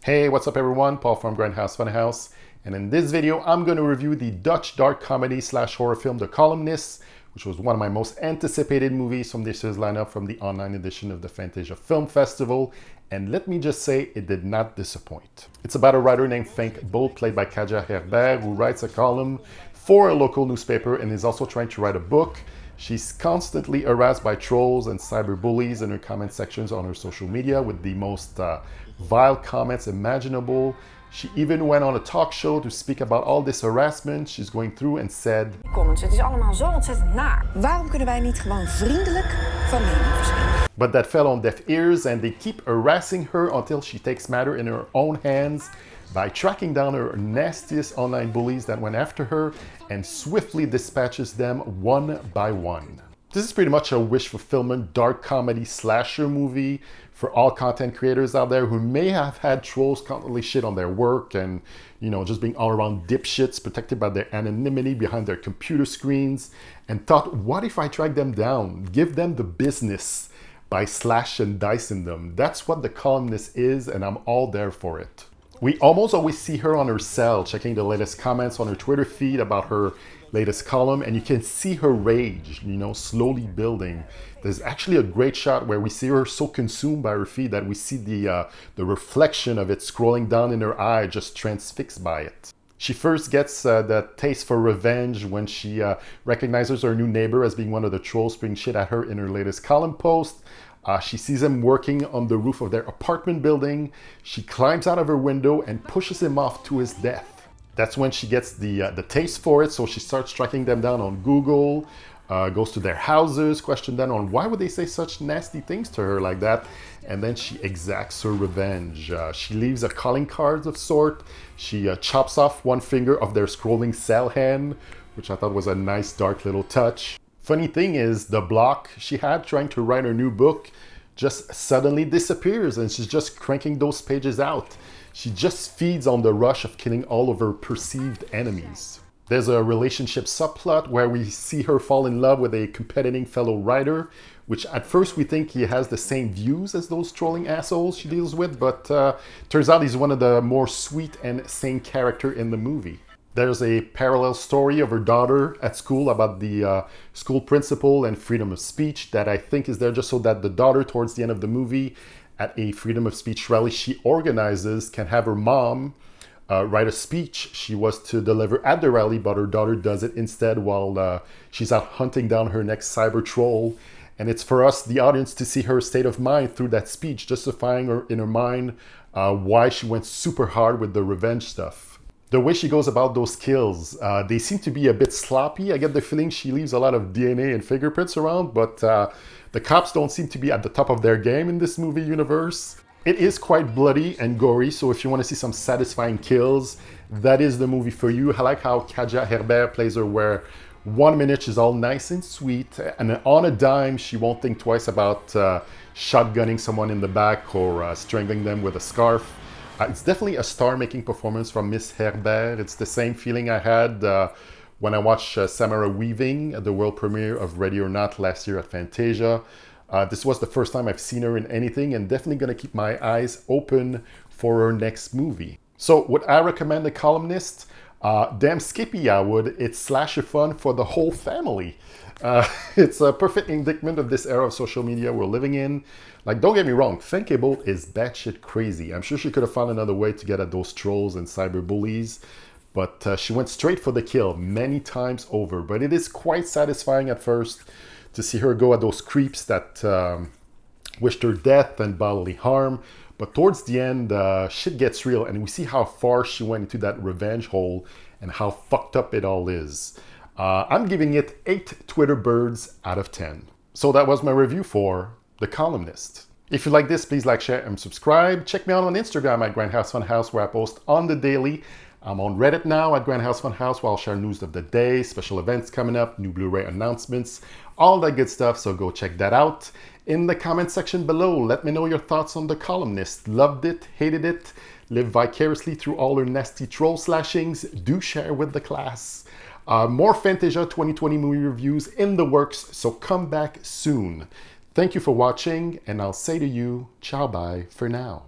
Hey, what's up everyone? Paul from Grindhouse Funhouse, and in this video I'm going to review the Dutch dark comedy slash horror film The Columnist, which was one of my most anticipated movies from this year's lineup from the online edition of the Fantasia Film Festival, and let me just say it did not disappoint. It's about a writer named Femke Boot, played by Katja Herbers, who writes a column for a local newspaper and is also trying to write a book. She's constantly harassed by trolls and cyber bullies in her comment sections on her social media with the most vile comments imaginable. She even went on a talk show to speak about all this harassment she's going through and said, Comments, het is allemaal zo ontzettend naar. Waarom kunnen wij niet gewoon vriendelijk van mening verschillen? But that fell on deaf ears, and they keep harassing her until she takes matter in her own hands by tracking down her nastiest online bullies that went after her and swiftly dispatches them one by one. This is pretty much a wish fulfillment dark comedy slasher movie for all content creators out there who may have had trolls constantly shit on their work and, just being all around dipshits protected by their anonymity behind their computer screens, and thought, what if I track them down, give them the business by slash and dicing them? That's what The Columnist is, and I'm all there for it. We almost always see her on her cell, checking the latest comments on her Twitter feed about her latest column, and you can see her rage, slowly building. There's actually a great shot where we see her so consumed by her feed that we see the reflection of it scrolling down in her eye, just transfixed by it. She first gets the taste for revenge when she recognizes her new neighbor as being one of the trolls spring shit at her in her latest column post. She sees him working on the roof of their apartment building. She climbs out of her window and pushes him off to his death. That's when she gets the taste for it, so she starts tracking them down on Google, goes to their houses, questions them on why would they say such nasty things to her like that, and then she exacts her revenge. She leaves a calling card of sort. She chops off one finger of their scrolling cell hand, which I thought was a nice dark little touch. Funny thing is, the block she had trying to write her new book just suddenly disappears, and she's just cranking those pages out. She just feeds on the rush of killing all of her perceived enemies. There's a relationship subplot where we see her fall in love with a competing fellow writer, which at first we think he has the same views as those trolling assholes she deals with, but turns out he's one of the more sweet and sane characters in the movie. There's a parallel story of her daughter at school about the school principal and freedom of speech that I think is there just so that the daughter, towards the end of the movie, at a freedom of speech rally she organizes, can have her mom write a speech she was to deliver at the rally, but her daughter does it instead while she's out hunting down her next cyber troll. And it's for us, the audience, to see her state of mind through that speech, justifying her in her mind why she went super hard with the revenge stuff. The way she goes about those kills, they seem to be a bit sloppy. I get the feeling she leaves a lot of DNA and fingerprints around, but the cops don't seem to be at the top of their game in this movie universe. It is quite bloody and gory, so if you want to see some satisfying kills, that is the movie for you. I like how Katja Herbers plays her, where 1 minute she's all nice and sweet, and on a dime she won't think twice about shotgunning someone in the back or strangling them with a scarf. It's definitely a star-making performance from Miss Herbers. It's the same feeling I had when I watched Samara Weaving at the world premiere of Ready or Not last year at Fantasia. This was the first time I've seen her in anything, and definitely going to keep my eyes open for her next movie. So would I recommend The Columnist? Damn skippy I would. It's slasher fun for the whole family. It's a perfect indictment of this era of social media we're living in. Like, don't get me wrong, Femke Boot is batshit crazy. I'm sure she could have found another way to get at those trolls and cyber bullies, but she went straight for the kill many times over. But it is quite satisfying at first to see her go at those creeps that wished her death and bodily harm. But towards the end, shit gets real, and we see how far she went into that revenge hole and how fucked up it all is. I'm giving it 8 Twitter birds out of 10. So that was my review for The Columnist. If you like this, please like, share, and subscribe. Check me out on Instagram at Grindhouse Funhouse, where I post on the daily. I'm on Reddit now at Grindhouse Funhouse, where I'll share news of the day, special events coming up, new Blu-ray announcements, all that good stuff, so go check that out. In the comment section below, let me know your thoughts on The Columnist. Loved it, hated it, lived vicariously through all her nasty troll slashings. Do share with the class. More Fantasia 2020 movie reviews in the works, so come back soon. Thank you for watching, and I'll say to you, ciao bye for now.